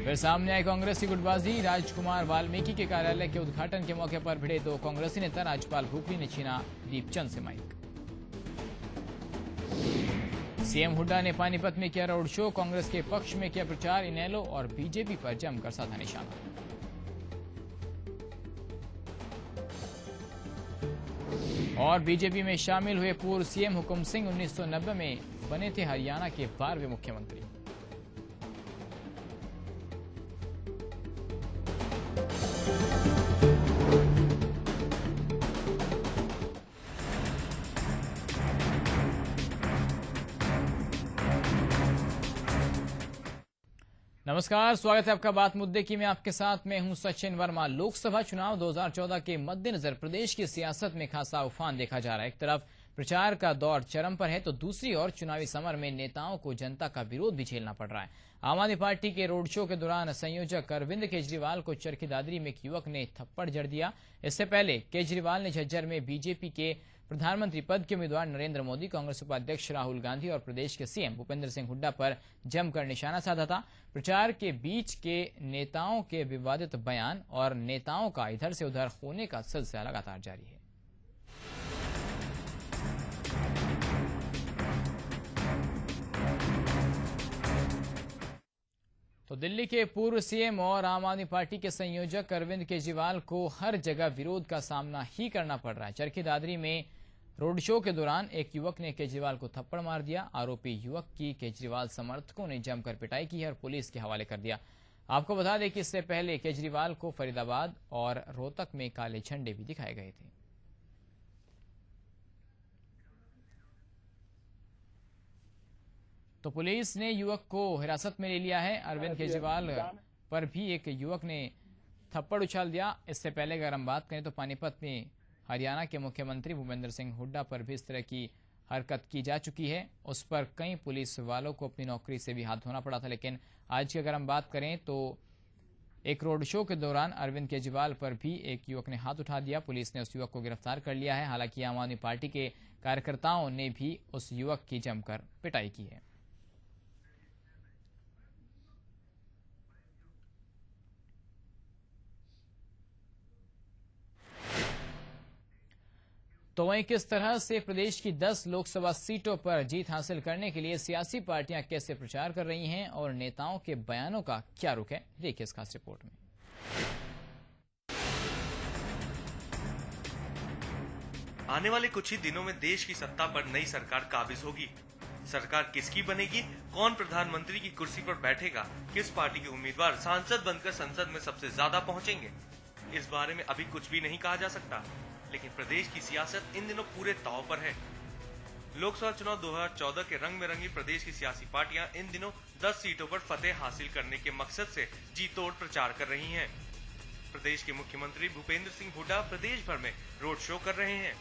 फिर सामने आई कांग्रेस की गुटबाजी। राजकुमार वाल्मीकि के कार्यालय के उद्घाटन के मौके पर भिड़े दो कांग्रेसी नेता। राज्यपाल भूखरी ने छीना दीपचंद से माइक। सीएम हुड्डा ने पानीपत में किया रोड शो। कांग्रेस के पक्ष में किया प्रचार। इनेलो और बीजेपी पर जमकर साधा निशाना। और बीजेपी में शामिल हुए पूर्व सीएम हुकुम सिंह 1990 में बने थे हरियाणा के 12वें मुख्यमंत्री। नमस्कार, स्वागत है आपका बात मुद्दे की। मैं आपके साथ में हूं सचिन वर्मा। लोकसभा चुनाव 2014 के मद्देनजर प्रदेश की सियासत में खासा उफान देखा जा रहा है। एक तरफ प्रचार का दौर चरम पर है तो दूसरी ओर चुनावी समर में नेताओं को जनता का विरोध भी झेलना पड़ रहा है। आम आदमी पार्टी के रोड शो के दौरान संयोजक अरविंद केजरीवाल को चरखी दादरी में एक युवक ने थप्पड़ जड़ दिया। इससे पहले केजरीवाल ने झज्जर में बीजेपी के प्रधानमंत्री पद के उम्मीदवार नरेंद्र मोदी, कांग्रेस उपाध्यक्ष राहुल गांधी और प्रदेश के सीएम भूपेंद्र सिंह हुड्डा पर जमकर निशाना साधा था। प्रचार के बीच के नेताओं के विवादित बयान और नेताओं का इधर से उधर होने का सिलसिला लगातार जारी है। तो दिल्ली के पूर्व सीएम और आम आदमी पार्टी के संयोजक अरविंद केजरीवाल को हर जगह विरोध का सामना ही करना पड़ रहा है। चरखी दादरी में रोड शो के दौरान एक युवक ने केजरीवाल को थप्पड़ मार दिया। आरोपी युवक की केजरीवाल समर्थकों ने जमकर पिटाई की है और पुलिस के हवाले कर दिया। आपको बता दें कि इससे पहले केजरीवाल को फरीदाबाद और रोहतक में काले झंडे भी दिखाए गए थे। तो पुलिस ने युवक को हिरासत में ले लिया है। अरविंद केजरीवाल पर भी एक युवक ने थप्पड़ उछाल दिया। इससे पहले अगर हम बात करें तो पानीपत में हरियाणा के मुख्यमंत्री भूपेंद्र सिंह हुड्डा पर भी इस तरह की हरकत की जा चुकी है। उस पर कई पुलिस वालों को अपनी नौकरी से भी हाथ धोना पड़ा था। लेकिन आज की अगर हम बात करें तो एक रोड शो के दौरान अरविंद केजरीवाल पर भी एक युवक ने हाथ उठा दिया। पुलिस ने उस युवक को गिरफ्तार कर लिया है। हालांकि आम आदमी पार्टी के कार्यकर्ताओं ने भी उस युवक की जमकर पिटाई की है। तो वहीं किस तरह से प्रदेश की 10 लोकसभा सीटों पर जीत हासिल करने के लिए सियासी पार्टियां कैसे प्रचार कर रही हैं और नेताओं के बयानों का क्या रुख है, देखिए इस खास रिपोर्ट में। आने वाले कुछ ही दिनों में देश की सत्ता पर नई सरकार काबिज होगी। सरकार किसकी बनेगी, कौन प्रधानमंत्री की कुर्सी पर बैठेगा, किस पार्टी के उम्मीदवार सांसद बनकर संसद में सबसे ज्यादा पहुंचेंगे, इस बारे में अभी कुछ भी नहीं कहा जा सकता। लेकिन प्रदेश की सियासत इन दिनों पूरे ताव पर है। लोकसभा चुनाव 2014 के रंग में रंगी प्रदेश की सियासी पार्टियां इन दिनों 10 सीटों पर फतेह हासिल करने के मकसद से जी तोड़ प्रचार कर रही हैं। प्रदेश के मुख्यमंत्री भूपेंद्र सिंह हुड्डा प्रदेश भर में रोड शो कर रहे हैं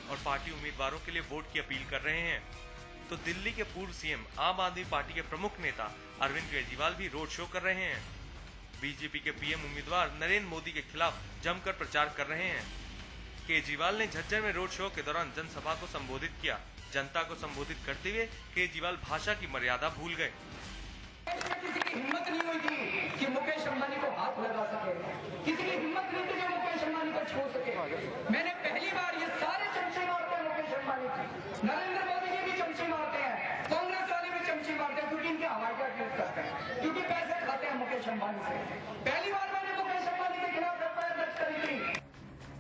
और पार्टी उम्मीदवारों के लिए वोट की अपील कर रहे हैं। तो दिल्ली के पूर्व सीएम आम आदमी पार्टी के प्रमुख नेता अरविंद केजरीवाल भी रोड शो कर रहे हैं। बीजेपी के पीएम उम्मीदवार नरेंद्र मोदी के खिलाफ जमकर प्रचार कर रहे हैं। केजरीवाल ने झज्जर में रोड शो के दौरान जनसभा को संबोधित किया। जनता को संबोधित करते हुए केजरीवाल भाषा की मर्यादा भूल गए। किसी की हिम्मत नहीं हुई थी कि मुकेश अंबानी को हाथ लगा सके, किसी की हिम्मत नहीं थी जो मुकेश अंबानी को छू सके। मैंने पहली बार ये सारे चमचे मारते हैं मुकेश अंबानी की, नरेंद्र मोदी जी भी चमचे मारते हैं, कांग्रेस वाले भी चमचे मारते हैं, क्योंकि इनके हवाई जहाज यूज करते हैं, क्योंकि पैसे खाते हैं मुकेश अंबानी से। पहली बार मैंने मुकेश अंबानी के खिलाफ एफआईआर दर्ज करी थी।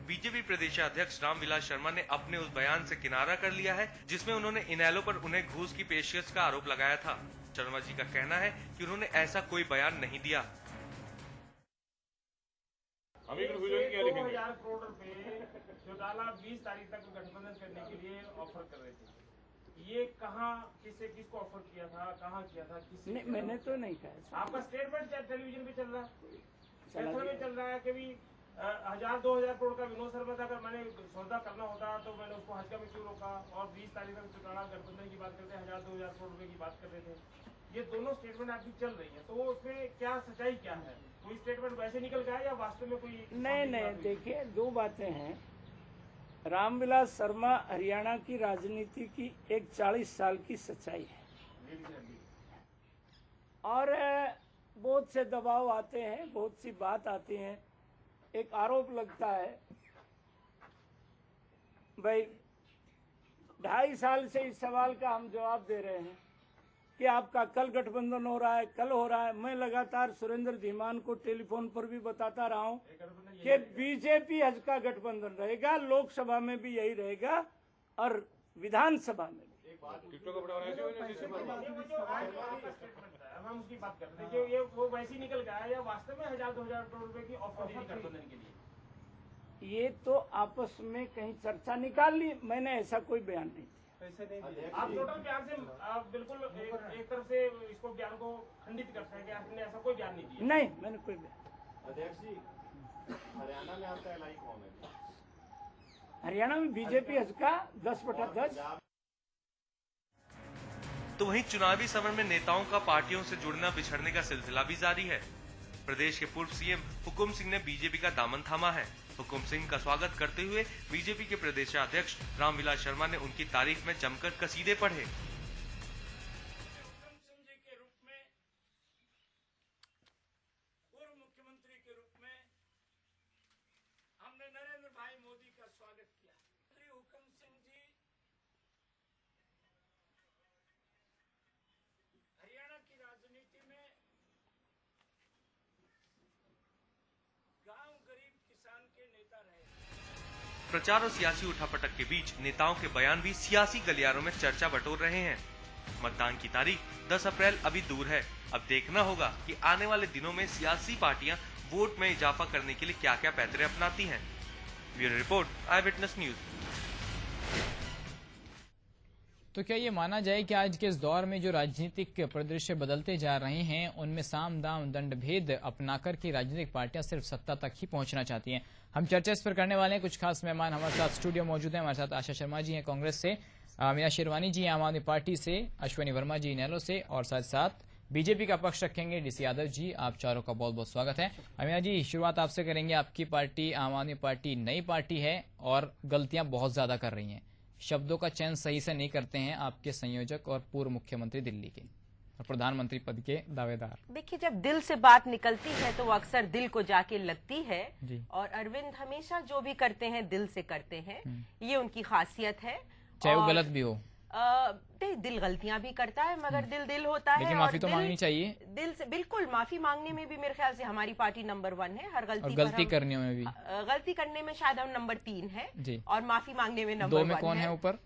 बीजेपी प्रदेशाध्यक्ष रामविलास शर्मा ने अपने उस बयान से किनारा कर लिया है जिसमें उन्होंने इनेलो पर उन्हें घूस की पेशकश का आरोप लगाया था। शर्मा जी का कहना है कि उन्होंने ऐसा कोई बयान नहीं दिया। 2000 करोड़ रुपए जो डाला 20 तारीख तक गठबंधन करने के लिए ऑफर कर रहे थे, ये कहाँ किसको ऑफर किया था, कहाँ किया था, किसने? मैंने तो नहीं कहा। आपका स्टेटमेंट टेलीविजन पे चल रहा है, चल रहा है कि भी 1000-2000 करोड़ का विनोद शर्मा था, अगर मैंने सौदा करना होता तो मैंने उसको हल्का में क्यों रोका, और 20 तारीख तक चुनाव गठबंधन की बात करते हैं, 1000-2000 करोड़ रुपए की बात कर रहे थे। ये दोनों स्टेटमेंट आपकी चल रही है, तो उसमें क्या सच्चाई क्या है? कोई स्टेटमेंट वैसे निकल गया या वास्तव में कोई? नहीं, देखिए दो बातें हैं। रामविलास शर्मा हरियाणा की राजनीति की एक 40 साल की सच्चाई है, और वो बहुत से दबाव आते हैं, बहुत सी बात आती है। एक आरोप लगता है, भाई 2.5 साल से इस सवाल का हम जवाब दे रहे हैं कि आपका कल गठबंधन हो रहा है, कल हो रहा है। मैं लगातार सुरेंद्र धीमान को टेलीफोन पर भी बताता रहा हूं कि बीजेपी हज का गठबंधन रहेगा, लोकसभा में भी यही रहेगा और विधानसभा में भी। अब हम उसकी बात करते हैं कि ये वो वैसे ही निकल गया है या वास्तव में 1000-2000 करोड़ रुपए की ऑफर दी गठबंधन के लिए? ये तो आपस में कहीं चर्चा निकाल ली, मैंने ऐसा कोई बयान नहीं दिया। आप टोटल प्यार से आप बिल्कुल एक तरफ से इसको बयान को खंडित करते हैं कि आपने ऐसा कोई बयान नहीं दिया? नहीं, मैंने कोई बयान। अध्यक्ष जी, हरियाणा में आपका एलआई कौन है? हरियाणा में बीजेपी हज का 10/10। तो वहीं चुनावी समर में नेताओं का पार्टियों से जुड़ना बिछड़ने का सिलसिला भी जारी है। प्रदेश के पूर्व सीएम हुकुम सिंह ने बीजेपी का दामन थामा है। हुकुम सिंह का स्वागत करते हुए बीजेपी के प्रदेशाध्यक्ष रामविलास शर्मा ने उनकी तारीफ में जमकर कसीदे पढ़े। हुकुम सिंह जी के रूप में, पूर्व मुख्यमंत्री के रूप में हमने नरेंद्र भाई मोदी का स्वागत किया। श्री हुकुम सिंह जी हरियाणा की राजनीति में गांव गरीब किसान के नेता रहे। प्रचार और सियासी उठापटक के बीच नेताओं के बयान भी सियासी गलियारों में चर्चा बटोर रहे हैं। मतदान की तारीख 10 अप्रैल अभी दूर है। अब देखना होगा कि आने वाले दिनों में सियासी पार्टियां वोट में इजाफा करने के लिए क्या क्या पैतरे अपनाती हैं। ब्यूरो रिपोर्ट, आई विटनेस न्यूज। तो क्या ये माना जाए कि आज के इस दौर में जो राजनीतिक परिदृश्य बदलते जा रहे हैं उनमें साम दाम दंड भेद अपनाकर की राजनीतिक पार्टियां सिर्फ सत्ता तक ही पहुंचना चाहती हैं? हम चर्चा इस पर करने वाले हैं। कुछ खास मेहमान हमारे साथ स्टूडियो मौजूद हैं। हमारे साथ आशा शर्मा जी हैं कांग्रेस से, मीना शेरवानी जी आम आदमी पार्टी से, अश्विनी वर्मा जी इनेलो से और साथ साथ बीजेपी का पक्ष रखेंगे डीसी यादव जी। आप चारों का बहुत बहुत स्वागत है। मीना जी, शुरुआत आपसे करेंगे। आपकी पार्टी आम आदमी पार्टी नई पार्टी है और गलतियां बहुत ज्यादा कर रही हैं। शब्दों का चयन सही से नहीं करते हैं आपके संयोजक और पूर्व मुख्यमंत्री दिल्ली के और प्रधानमंत्री पद के दावेदार। देखिए, जब दिल से बात निकलती है तो वो अक्सर दिल को जाके लगती है जी। और अरविंद हमेशा जो भी करते हैं दिल से करते हैं, ये उनकी खासियत है। चाहे वो और, गलत भी हो। दिल गलतियां भी करता है मगर दिल होता है। लेकिन और माफी तो मांगनी चाहिए। दिल से बिल्कुल माफी मांगने में भी मेरे ख्याल से हमारी पार्टी नंबर 1 है। हर गलती और पर गलती करने में भी, गलती करने में शायद हम नंबर 3 है जी। और माफी मांगने में नंबर 1 दो में कौन है ऊपर?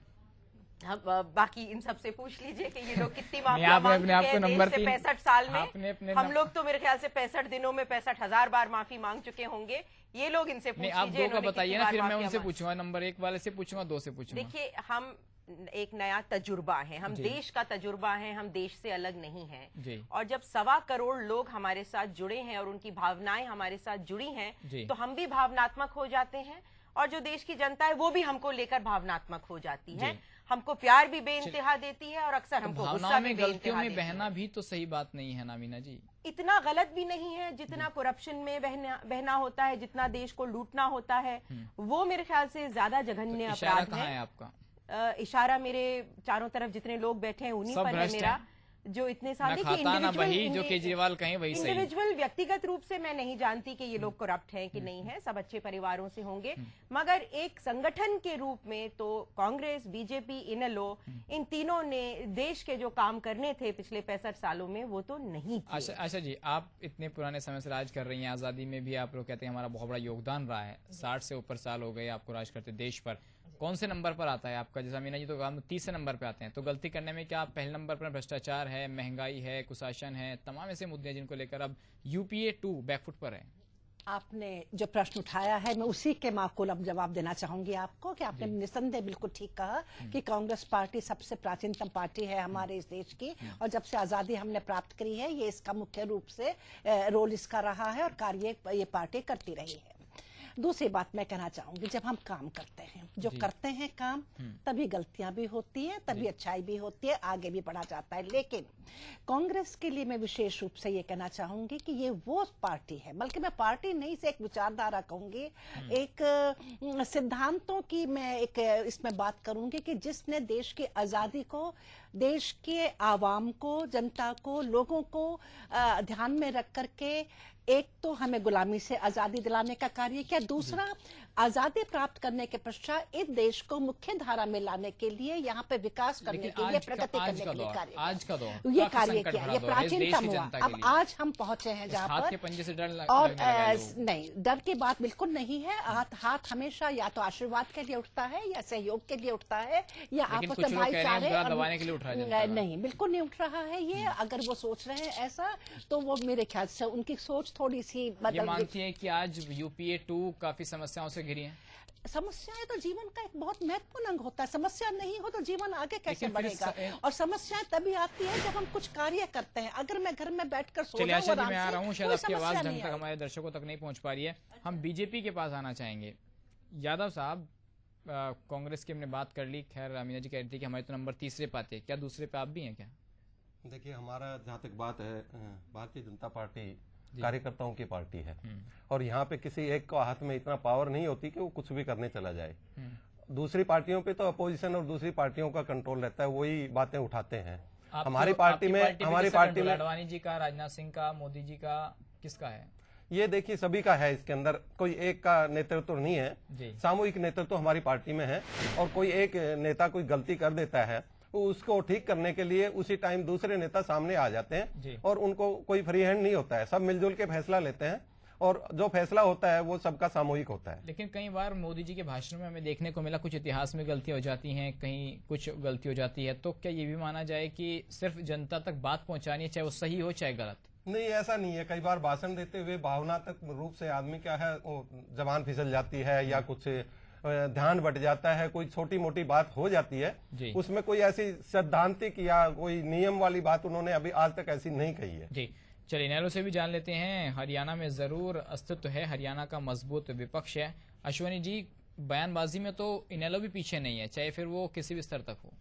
हम बाकी इन सब से पूछ लीजिए कि ये लोग कितनी नहीं, माफी आपने मांग अपने आप चुके को हैं नंबर देश से 3 65 साल में। आपने अपने हम लोग तो मेरे ख्याल से 65 दिनों में 65,000 बार माफी मांग चुके होंगे। ये लोग इनसे पूछ नहीं, लीजिए आप दो का इन्होंने बताइए कितनी ना, बार फिर मैं माफिया उनसे मांगी। पूछूंगा। नंबर 1 वाले से पूछूंगा, 2 से पूछूंगा। देखिए, हम एक नया तजुर्बा है, हम जी। देश का तजुर्बा है, हम देश से अलग नहीं हैं। जी। और जब 1.25 करोड़ लोग हमारे साथ जुड़े हैं और उनकी भावनाएं हमारे साथ जुड़ी जी। हैं, तो हम भी भावनात्मक हो जाते हैं और जो देश की जनता है वो भी हमको लेकर भावनात्मक हो जाती है। जी। हमको प्यार भी बेइंतहा देती है और अक्सर हमको गुस्सा भावनाओं भी में गलतियों बेइंतहा में देती है। बहना भी तो सही बात नहीं है ना मीना जी। इतना गलत भी नहीं है जितना करप्शन में बहना होता है, जितना देश को लूटना होता है, वो मेरे ख्याल से ज्यादा जघन्य इशारा अपराध कहाँ है है। आपका? इशारा मेरे चारों तरफ जितने लोग बैठे हैं उन्हीं सब पर है भ्रष्ट मेरा। हैं। जो इतने ना सारे खाता ना बही, जो केजरीवाल कहीं वही सही। इंडिविजुअल व्यक्तिगत रूप से मैं नहीं जानती कि ये लोग करप्ट हैं कि नहीं है, सब अच्छे परिवारों से होंगे, मगर एक संगठन के रूप में तो कांग्रेस, बीजेपी, इनेलो, इन तीनों ने देश के जो काम करने थे पिछले 65 सालों में वो तो नहीं किए। अच्छा जी, आप इतने पुराने समय से राज कर रही हैं। आजादी में भी आप लोग कहते हैं हमारा बहुत बड़ा योगदान रहा है। 60 से ऊपर साल हो गए आपको राज करते देश पर। कौन से नंबर पर आता है आपका? जैसा मीना जी तो कहा 30 नंबर पे आते हैं, तो गलती करने में क्या आप पहले नंबर पर? भ्रष्टाचार है, महंगाई है, कुशासन है, तमाम ऐसे मुद्दे हैं जिनको लेकर अब यूपीए 2 बैकफुट पर है। आपने जो प्रश्न उठाया है मैं उसी के माकूल अब जवाब देना चाहूंगी आपको कि आपने निसंदेह बिल्कुल ठीक कहा कि कांग्रेस पार्टी सबसे प्राचीनतम पार्टी है हमारे इस देश की और जब से आजादी हमने प्राप्त करी है ये इसका मुख्य रूप से रोल इसका रहा है और कार्य ये पार्टी करती रही है। दूसरी बात मैं कहना चाहूंगी, जब हम काम करते हैं, जो करते हैं काम, तभी गलतियां भी होती हैं, तभी अच्छाई भी होती है, आगे भी बढ़ा जाता है। लेकिन कांग्रेस के लिए मैं विशेष रूप से ये कहना चाहूंगी कि ये वो पार्टी है, बल्कि मैं पार्टी नहीं से एक विचारधारा कहूंगी, एक सिद्धांतों की मैं एक इसमें बात करूंगी कि जिसने देश की आजादी को देश के आवाम को, जनता को, लोगों को ध्यान में रख करके एक तो हमें गुलामी से आजादी दिलाने का कार्य किया, दूसरा आजादी प्राप्त करने के पश्चात इस देश को मुख्य धारा में लाने के लिए, यहाँ पे विकास करने के लिए, प्रगति करने के लिए कार्य आज का दौर ये कार्य किया। ये प्राचीनतम हुआ। अब आज हम पहुंचे हैं जहाँ पर पंजे से डर और नहीं, डर की बात बिल्कुल नहीं है। हाथ हमेशा या तो आशीर्वाद के लिए उठता है या सहयोग के लिए उठता है या आपस में भाईचारे दबाने के लिए उठ रहा है। नहीं, बिल्कुल नहीं उठ रहा है ये। अगर वो सोच रहे हैं ऐसा तो वो मेरे ख्याल से उनकी सोच थोड़ी सी ये मानती है कि आज यूपीए 2 काफी समस्याओं से घिरी है। समस्याएं तो जीवन का एक बहुत महत्वपूर्ण अंग होता है। समस्या नहीं हो तो जीवन आगे कैसे बढ़ेगा? और समस्याएं तभी आती है जब हम कुछ कार्य करते हैं। अगर मैं घर में बैठकर सो चलिए आशा जी, जाऊं मैं आ रहा हूँ, शायद आपकी आवाज ढंग तक नहीं हमारे दर्शकों तक नहीं पहुंच पा रही है। हम बीजेपी के पास आना चाहेंगे। यादव साहब, कांग्रेस की हमने बात कर ली, खैर अमीना जी कह रही थी कि हमारे तो नंबर तीसरे पे आते हैं, क्या दूसरे पे आप भी हैं क्या? देखिए, हमारा जहाँ तक बात है, भारतीय जनता पार्टी कार्यकर्ताओं की पार्टी है और यहाँ पे किसी एक को हाथ में इतना पावर नहीं होती कि वो कुछ भी करने चला जाए। दूसरी पार्टियों पे तो अपोजिशन और दूसरी पार्टियों का कंट्रोल रहता है, वही बातें उठाते हैं। हमारी पार्टी में अडवाणी जी का, राजनाथ सिंह का, मोदी जी का, किसका है? ये देखिए, सभी का है। इसके अंदर कोई एक का नेतृत्व नहीं है, सामूहिक नेतृत्व हमारी पार्टी में है। और कोई एक नेता कोई गलती कर देता है, उसको ठीक करने के लिए उसी टाइम दूसरे नेता सामने आ जाते हैं और उनको कोई फ्री हैंड नहीं होता है। सब मिलजुल के फैसला लेते हैं और जो फैसला होता है वो सबका सामूहिक होता है। लेकिन कई बार मोदी जी के भाषण में हमें देखने को मिला कुछ इतिहास में गलतियां हो जाती हैं, कहीं कुछ गलती हो जाती है, तो क्या ये भी माना जाए कि सिर्फ जनता तक बात पहुंचानी है, चाहे वो सही हो चाहे गलत? नहीं, ऐसा नहीं है। कई बार भाषण देते हुए भावनात्मक रूप से आदमी क्या है, जबान फिसल जाती है या कुछ ध्यान बट जाता है, कोई छोटी मोटी बात हो जाती है। उसमें कोई ऐसी सैद्धांतिक या कोई नियम वाली बात उन्होंने अभी आज तक ऐसी नहीं कही है। जी चलिए, इनेलो से भी जान लेते हैं। हरियाणा में जरूर अस्तित्व है, हरियाणा का मजबूत विपक्ष है। अश्वनी जी, बयानबाजी में तो इनेलो भी पीछे नहीं है, चाहे फिर वो किसी भी स्तर तक हो।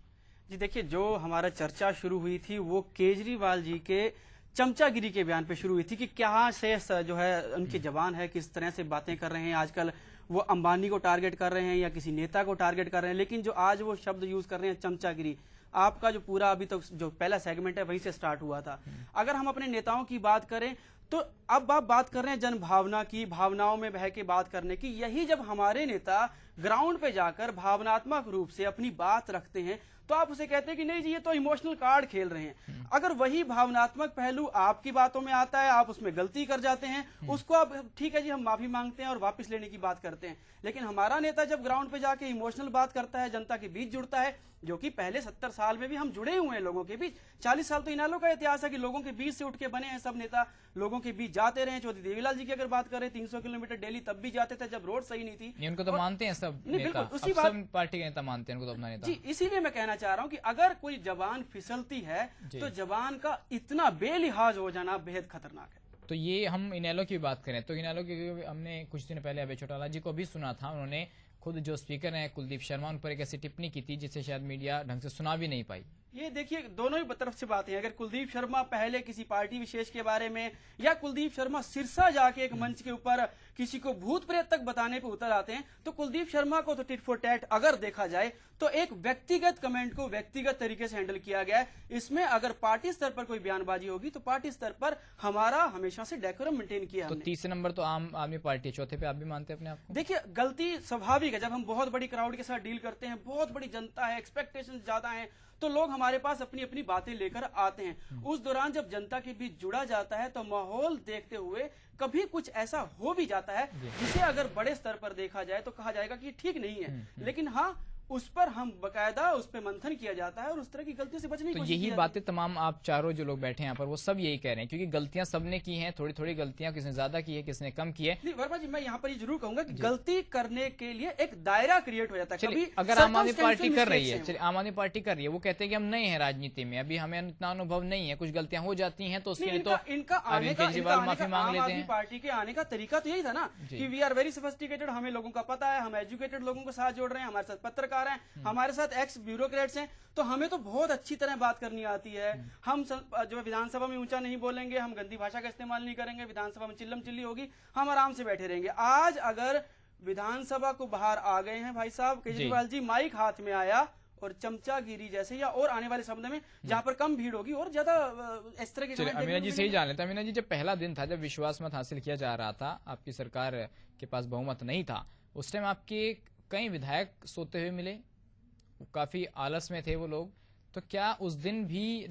जी देखिए, जो हमारा चर्चा शुरू हुई थी वो केजरीवाल जी के चमचागिरी के बयान पे शुरू हुई थी कि क्या से जो है उनकी जबान है, किस तरह से बातें कर रहे हैं। आजकल वो अंबानी को टारगेट कर रहे हैं या किसी नेता को टारगेट कर रहे हैं, लेकिन जो आज वो शब्द यूज कर रहे हैं चमचागिरी, आपका जो पूरा अभी तक जो पहला सेगमेंट है वहीं से स्टार्ट हुआ था। अगर हम अपने नेताओं की बात करें तो अब आप बात कर रहे हैं जन भावना की, भावनाओं में बह के बात करने की। यही जब हमारे नेता ग्राउंड पे जाकर भावनात्मक रूप से अपनी बात रखते हैं तो आप उसे कहते हैं कि नहीं जी, ये तो इमोशनल कार्ड खेल रहे हैं। अगर वही भावनात्मक पहलू आपकी बातों में आता है, आप उसमें गलती कर जाते हैं, उसको आप ठीक है जी हम माफी मांगते हैं और वापस लेने की बात करते हैं। लेकिन हमारा नेता जब ग्राउंड पे जाके इमोशनल बात करता है, जनता के बीच जुड़ता है, जो कि पहले 70 साल में भी हम जुड़े हुए हैं लोगों के बीच। 40 साल तो इनेलो का इतिहास है कि लोगों के बीच से उठ के बने हैं सब नेता, लोगों के बीच जाते रहे। चौधरी देवीलाल जी की अगर बात करें, 300 किलोमीटर डेली तब भी जाते थे जब रोड सही नहीं थी। उनको तो मानते हैं सब नेता, सब पार्टी के नेता मानते हैं उनको तो अपना नेता। जी, इसीलिए मैं कहना चाह रहा हूँ कि अगर कोई जबान फिसलती है तो जबान का इतना बेलिहाज हो जाना बेहद खतरनाक है। तो ये हम इनेलो की बात करें तो इनेलो की हमने कुछ दिन पहले अभय चौटाला जी को भी सुना था। उन्होंने खुद जो स्पीकर हैं कुलदीप शर्मा, उन पर एक ऐसी टिप्पणी की थी जिसे शायद मीडिया ढंग से सुना भी नहीं पाई। ये देखिए, दोनों ही तरफ से बातें हैं। अगर कुलदीप शर्मा पहले किसी पार्टी विशेष के बारे में या कुलदीप शर्मा सिरसा जाके एक मंच के ऊपर किसी को भूत प्रेत तक बताने पे उतर आते हैं, तो कुलदीप शर्मा को तो टिट फॉर टैट अगर देखा जाए तो एक व्यक्तिगत कमेंट को व्यक्तिगत तरीके से हैंडल किया गया है। इसमें अगर पार्टी स्तर पर कोई बयानबाजी होगी तो पार्टी स्तर पर हमारा हमेशा से डेकोरम मेंटेन किया तो तीसरे नंबर तो आम आदमी पार्टी, चौथे पे आप भी मानते हैं अपने आप को? देखिए, गलती स्वाभाविक है। जब हम बहुत बड़ी क्राउड के साथ डील करते हैं, बहुत बड़ी जनता है, एक्सपेक्टेशन ज्यादा है, तो लोग हमारे पास अपनी अपनी बातें लेकर आते हैं। उस दौरान जब जनता के बीच जुड़ा जाता है तो माहौल देखते हुए कभी कुछ ऐसा हो भी जाता है जिसे अगर बड़े स्तर पर देखा जाए तो कहा जाएगा कि ठीक नहीं है। लेकिन हाँ, उस पर हम बकायदा उस पर मंथन किया जाता है और उस तरह की गलतियों से बचने की कोशिश यही बातें तमाम आप चारों जो लोग बैठे हैं यहाँ पर वो सब यही कह रहे हैं, क्योंकि गलतियां सबने की हैं, थोड़ी थोड़ी गलतियां किसने ज्यादा की है, किसने कम की है। नहीं वर्मा जी, मैं यहाँ पर ये जरूर कहूंगा कि गलती करने के लिए एक दायरा क्रिएट हो जाता है। कभी अगर आम आदमी पार्टी कर रही है, चलिए आम आदमी पार्टी कर रही है, वो कहते हैं कि हम नए हैं राजनीति में, अभी हमें इतना अनुभव नहीं है, कुछ गलतियां हो जाती हैं तो उसके लिए तो इनका केजरीवाल माफी मांग लेते हैं। पार्टी के आने का तरीका तो यही था ना कि वी आर वेरी सोफिस्टिकेटेड, हमें लोगों का पता है, हम एजुकेटेड लोगों को साथ जोड़ रहे हैं, हमारे साथ पत्रकार हैं, हमारे साथ एक्स ब्यूरोक्रेट्स हैं, तो हमें तो बहुत अच्छी तरह बात करनी आती है। हम जो विधानसभा में ऊंचा नहीं बोलेंगे, हम गंदी भाषा का इस्तेमाल नहीं करेंगे, विधानसभा में चिल्लम चिल्ली होगी, हम आराम से बैठे रहेंगे। आज अगर विधानसभा को बाहर आ गए हैं भाई साहब, केजरीवाल जी माइक हाथ में आया और चमचागिरी जैसे या और आने वाले समय में जहां पर कम भीड़ होगी और ज्यादा इस तरह के चलिए कमेंट अमीना देखने जी को से ही मिलेंगे। जान लेते हैं। अमीना जी, जब पहला दिन था, जब विश्वास मत हासिल किया जा रहा था, आपकी सरकार के पास बहुमत नहीं था, उस टाइम आपके कई विधायक सोते हुए मिले, काफी आलस में थे वो लोग, तो क्या उस दिन भी